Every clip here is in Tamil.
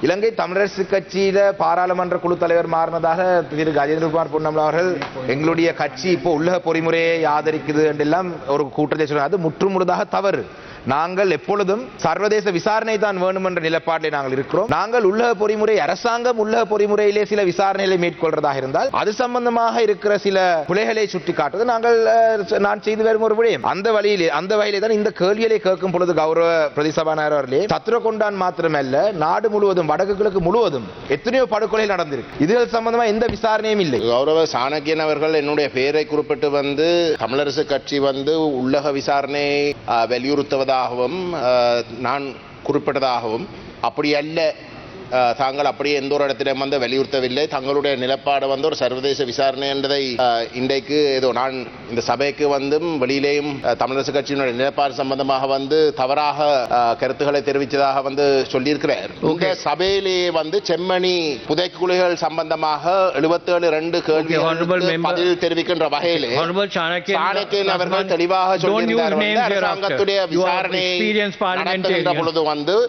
இலங்கை தமிழரசு கட்சியில பாராளுமன்ற குழு தலைவர் மாறினதாக திரு கஜேந்திரகுமார் பொன்னம்பலம் அவர்கள் எங்களுடைய கட்சி இப்போ உள்ளக பொறிமுறையை ஆதரிக்குது என்றெல்லாம் ஒரு கூட்டத்தை சொன்னார். அது முற்றுமுழுதாக தவறு. நாங்கள் எப்பொழுதும் சர்வதேச விசாரணை தான் வேணும் என்ற நிலைப்பாட்டில் நாங்கள் இருக்கிறோம். நாங்கள் உள்ளக பொறிமுறை அரசாங்கம் உள்ளக பொறிமுறையிலே சில விசாரணைகளை மேற்கொள்றதாக இருந்தால் அது சம்பந்தமாக இருக்கிற சில பிழைகளை சுட்டி காட்டுவது நான் செய்து வரும் ஒரு விடயம். அந்த வழியிலே தான் இந்த கேள்விகளை கேட்கும் பொழுது கௌரவ பிரதிசபாநாயகர் அவர்களே, சத்ரகொண்டான் மாத்திரமல்ல நாடு முழுவதும் வடக்கு கிழக்கு முழுவதும் எத்தனையோ படுகொலை நடந்திருக்கு. இதுகள் சம்பந்தமா எந்த விசாரணையும் இல்லை. கௌரவ சாணக்கியன் அவர்கள் என்னுடைய பெயரை குறிப்பிட்டு தமிழரசு கட்சி உள்ளக விசாரணை வலியுறுத்துவதாக நான் குறிப்பிட்டதாகவும் அப்படி அல்ல, தாங்கள் அப்படியே எந்த ஒரு இடத்திலும் வலியுறுத்தவில்லை. தங்களுடைய நிலப்பாடு ஒரு சர்வதேச விசாரணை என்பதை இன்றைக்கு ஏதோ நான் இந்த சபைக்கு வெளியிலேயும் தமிழரசு கட்சியினுடைய நிலப்பாடு சம்பந்தமாக தவறாக கருத்துக்களை தெரிவித்ததாக சொல்லியிருக்கிறார். இந்த சபையிலேயே செம்மணி புதைக்குழிகள் சம்பந்தமாக 77 கேள்வி பதில் தெரிவிக்கின்ற வகையிலே சாணக்கியன் அவர்கள் தெளிவாக சொல்லியிருந்தார். அரசாங்கத்துடைய விசாரணை நடத்துகின்ற பொழுது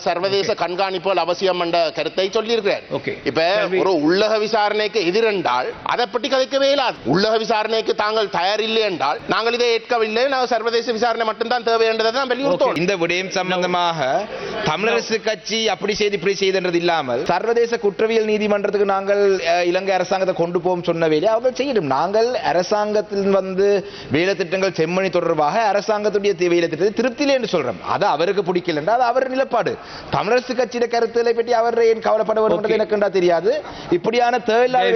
சர்வதேச கண்காணிப்புகள் அவசியம் என்ற கருத்தை சொல்லியிருக்கிறார். இப்ப ஒரு உள்ளக விசாரணைக்கு எதிரென்றால் அதை பற்றி கதைக்கவே இல்லாது. உள்ளக விசாரணைக்கு தாங்கள் தயாரில்லை என்றால் நாங்கள் இதை ஏற்கவில்லை, நாங்கள் சர்வதேச விசாரணை மட்டும்தான் தேவை என்றதை தான் வலியுறுத்தோம். இந்த விடயம் சம்பந்தமாக தமிழரசு கட்சி அப்படி செய்து இப்படி செய்தது இல்லாமல் சர்வதேச குற்றவியல் நீதிமன்றத்துக்கு நாங்கள் இலங்கை அரசாங்கத்தை கொண்டு போகும் சொன்ன வேலையை அவர்கள் செய்யணும். நாங்கள் அரசாங்கத்தில் வேலை திட்டங்கள் செம்மணி தொடர்பாக அரசாங்கத்துடைய வேலை திட்டத்தை திருப்தியில்லை என்று சொல்றோம். அது அவருக்கு பிடிக்கல என்றால் அவர் நிலப்பாடு. தமிழரசு கட்சியிட கருத்துக்களை பற்றி அவர் ஏன் கவலைப்பட வேண்டும் என்று எனக்கு தெரியாது. இப்படியான தேவையில்லாத